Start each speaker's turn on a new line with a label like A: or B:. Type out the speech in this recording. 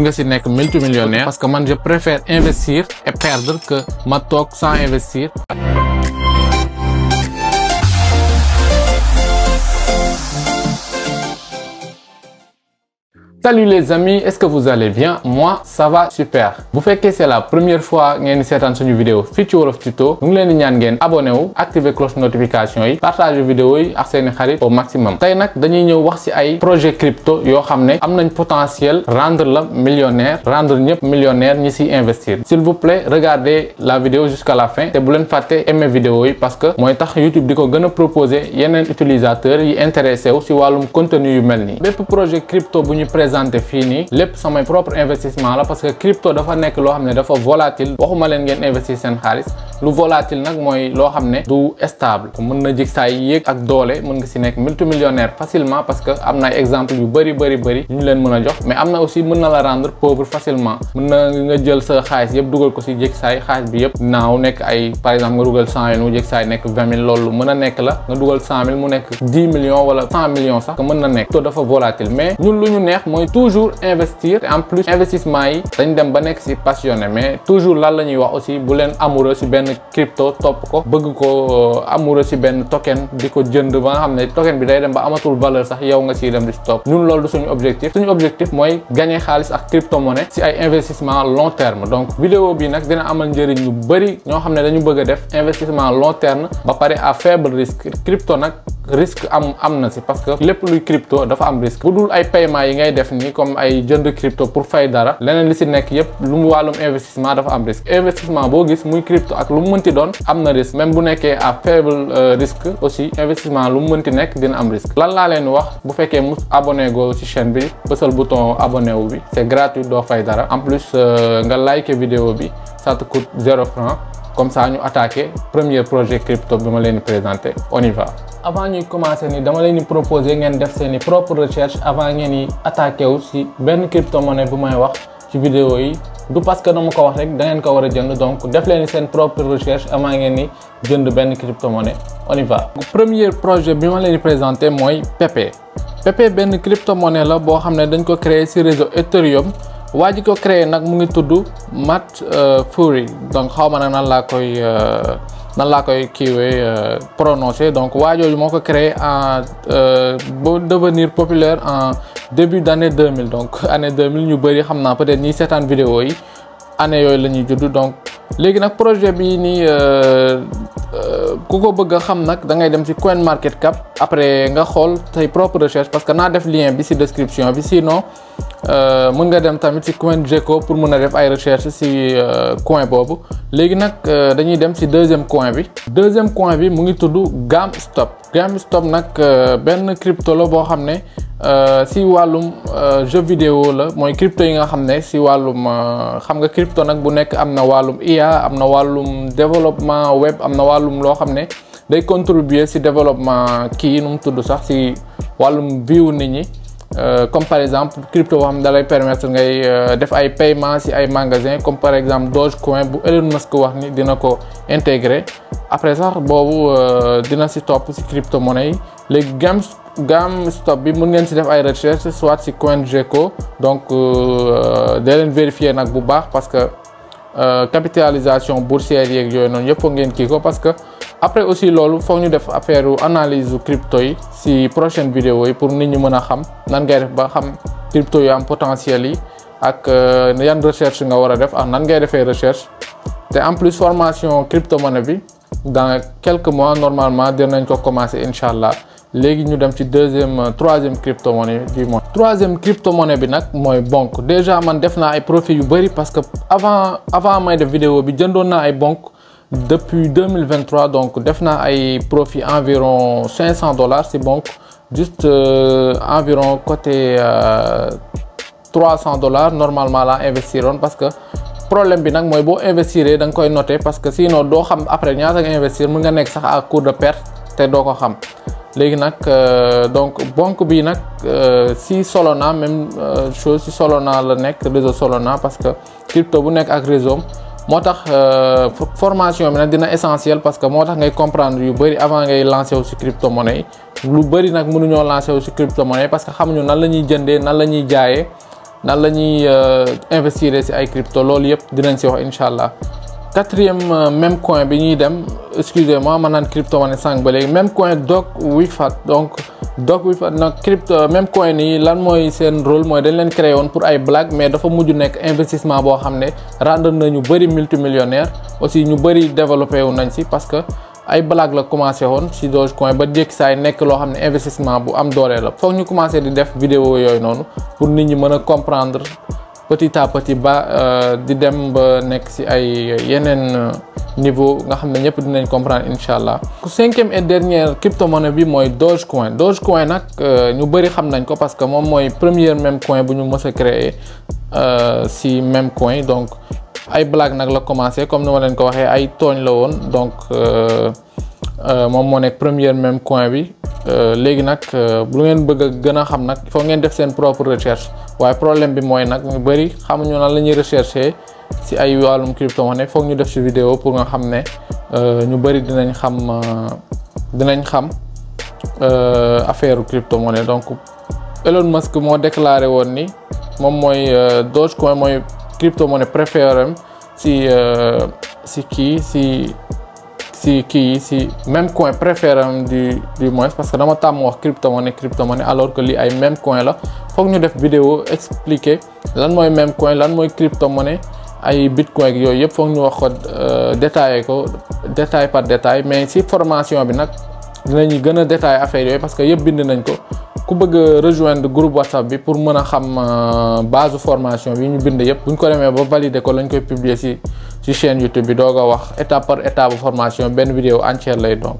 A: nga si nekk multimillionnaire parce que man je préfère investir et perdre que ma toog sans investir. Salut les amis, est-ce que vous allez bien? Moi ça va super. Bu fekkee c'est la première fois ngeen di seetaan suñu vidéo fii ci Wolof Tuto ñu ngi leen di ñaan ngeen abonné wu activer cloche notification yi partager vidéo yi ak seeni xarit au maximum. Tey nag dañuy ñëw wax ci ay projet crypto yoo xam ne am nañ potentiel rendre la millionnaire, rendre ñëpp millionnaire ñi ciy investir. S'il vous plaît regardez la vidéo jusqu'à la fin te bu leen fàtte aimer vidéo yi parce que mooy tax YouTube di ko gën a proposer yeneen utilisateurs yi intéressé wu ci wàllum contenu yu mel nii. Bépp projet crypto bu ñu fii nii lépp samay propre investissement la parce que crypto dafa nekk loo xam ne dafa volatile waxuma leen ngeen investir seen xaalis lu volatile nag mooy loo xam ne du stable mën na jig saa yéeg ak doole mën nga si nekk multimillionnaire facilement parce que am na ay exemple yu bëri yu ñu leen mën a jox mais am na aussi mën na la rendre pauvre facilement mën na nga jël sa xaalis yëpp dugal ko si jég saay xaalis bi yëpp naaw nekk ay par exemple nga dugal 100 000 mu jég saay nekk 20 000 loolu mën a nekk la nga dugal 100 000 mu nekk 10 millions wala 100 millions sax mën na nekk to dafa volatile mais ñun lu ñu neex mooy toujours investir et en plus investissement yi dañ dem ba nekk ci passionné mais toujours lan la ñuy wax aussi bu leen amoureux ci benn crypto topp ko bëgg ko amoureux ci benn token di ko jënd ba nga xam ne token bi day dem ba amatul valeur sax yow nga ciy dem di ci topp ñun loolu du suñu objectif mooy gagner xaalis ak crypto monnaie ci ay investissement long terme donc vidéo bi nag dina amal njëriñ ñu bëri ñoo xam ne dañu bëgg a def investissement long terme ba pare à faible risque crypto nag risque am na ci parce que lépp luy crypto dafa am risque bu dul ay paiement yi ngay def ni comme ay jënd crypto pour fay dara leneen li ci nekk yépp lu mu wàllum investissement dafa am risque investissement boo gis muy crypto ak lu mu mënti doon am na risque même bu nekkee à faible risque aussi investissement lu mu mënti nekk dina am risque lan laa leen wax bu fekkee mu abonné go ci chaîne bi bësal bouton abonné wu bi c'est gratuit doo fay dara en plus nga liker vidéo bi ça te coûte 0 franc comme ça ñu attaquer premier projet crypto bi ma leen di présenter on y va. Avant ñuy commencer ni dama leen di proposer ngeen def seeni propre recherche avant ngeen di attaqué wu ci benn crypto-monnaie bu may wax ci vidéo yi du parce que dama ko wax rek da ngeen ko war a jënd donc def leen seen propre recherche avant ngeen di jënd benn crypto-monnaie on y va. Premier projet bi ma leen di présenter mooy Pepe. Pepe benn crypto-monnaie la boo xam ne dañ ko créer ci réseau Ethereum waa ji ko créer nag mu ngi tudd Matt Fury donc xaw ma nag nan laa koy kiiwee prononcé donc waa jooju moo ko créé ba devenir populaire en début d'année 2000 donc année 2000 ñu bëri xam naa peut-être ñiy seetaan vidéo yi année yooyu la ñuy judd donc léegi nag projet bi nii ku ko bëgg a xam nag da ngay dem ci CoinMarketCap après nga xool say propre recherche parce que naa def lien bi ci description bi sinon mën nga dem tamit ci CoinGecko pour mën a def ay recherche ci coin boobu léegi nag dañuy dem ci deuxième coin bi mu ngi tudd GameStop nag benn crypto la boo xam ne ci wàllum jeu vidéo la mooy crypto yi nga xam ne ci wàllum xam nga crypto nag bu nekk am na wàllum IA am na wàllum développement web am na wàllum loo xam ne day contribuer ci développement kii nu mu tudd sax ci wàllum vie nit ñi comme par exemple crypto boo xam ne da lay permettre ngay def ay paiement ci ay magasins comme par exemple Dogecoin bu Elon Musk wax ni dina ko intégrer après sax boobu dina ci topp ci crypto monnaie yi léegi GameStop bi mën ngeen ci def ay recherche soit ci CoinGecko donc dee leen vérifier nag bu baax parce que capitalisation boursière yeeg yooyu noonu yëpp foog ngeen kii ko parce que après aussi loolu foog ñu def affaire analyse crypto yi ci prochaine vidéo yi pour nit ñi mën a xam nan ngay def ba xam crypto yu am potentiel yi ak yan recherche nga war a def ak nan ngay defee recherche te en plus formation crypto-monnaie bi dans quelques mois normalement dinañ ko commencer incha allah léegi ñu dem ci troisième crypto-monnaie du mois. Troisième crypto-monnaie bi nag mooy Bonk déjà man def naa ay profit yu bëri parce que avant may def vidéo bi jëndoon naa ay Bonk depuis 2023 donc def naa ay profit environ $500 ci Bonk juste environ côté $300 normalement laa investiroon parce que problème bi nag mooy boo investir da nga koy noter parce que sinon doo xam après ñaata nga investir mën nga nekk sax à court de perte te doo ko xam. léegi nag donc Bonk bi nag si Solana même chose si Solana la nekk réseau Solana parce que crypto bu nekk ak réseau moo tax formation bi nag dina essentiel parce que moo tax ngay comprendre yu bëri avant ngay lancer wu si crypto monnaie yi lu bëri nag mënuñoo lancer wu si crypto monnaie parce que xamuñu nan la ñuy jëndee nan la ñuy jaayee nan la ñuy investir ci ay crypto loolu yëpp dinañ ci wax incha allah. quatrième même coin bi ñuy dem excusez-moi ma naan crypto-monnaie sànq ba léegi même coin Dog-Wifat donc Dog-Wifat nag crypto même coin yi lan mooy seen rôle mooy dañ leen créé woon pour ay blague mais dafa mujj nekk investissement boo xam ne rendre na ñu bëri multimillionnaire aussi ñu bëri développé wu nañ ci parce que ay blague la commencé woon ci Dogecoin ba jékki saay nekk loo xam ne investissement bu am doole la foog ñu commencé di def vidéo yooyu noonu pour nit ñi mën a comprendre petit à petit ba di dem ba nekk ci ay yeneen niveau nga xam ne ñëpp dinañ comprendre incha allah. cinquième et dernière crypto-monnaie bi mooy Dogecoin. Dogecoin nag ñu bëri xam nañ ko parce que moom mooy première meme coin bu ñu mës a créé ci meme coin donc ay blague nag la commencé comme ni ma leen ko waxee ay tooñ la woon donc moom moo nekk première meme coin bi. léegi nag bu ngeen bëgg a gën a xam nag il faut ngeen def seen propre recherche waaye problème bi mooy nag ñu bëri xamuñu nan la ñuy rechercher ci ay wàllum crypto-monnaie foog ñu def ci vidéo pour nga xam ne ñu bëri dinañ xam affaire crypto-monnaie. donc Elon Musk moo déclaré woon ni moom mooy Dogecoin mooy crypto-monnaie préférée am ci même coin préféré du moins parce que dama tàmm wax crypto-monnaie alors que lii ay même coin la foog ñu def vidéo expliquer lan mooy même coin lan mooy crypto-monnaie ay bitcoin ak yooyu yëpp foog ñu wax ko détail par détail mais ci formation bi nag dinañu gën a détailler affaire yooyu parce que yëpp bind nañ ko ku bëgg a rejoindre groupe WhatsApp bi pour mën a xam base formation bi ñu bind yëpp bu ñu ko demee ba valider ko lañ koy publier ci chaîne YouTube bi doog a wax étape par étape formation benn vidéo entière lay donc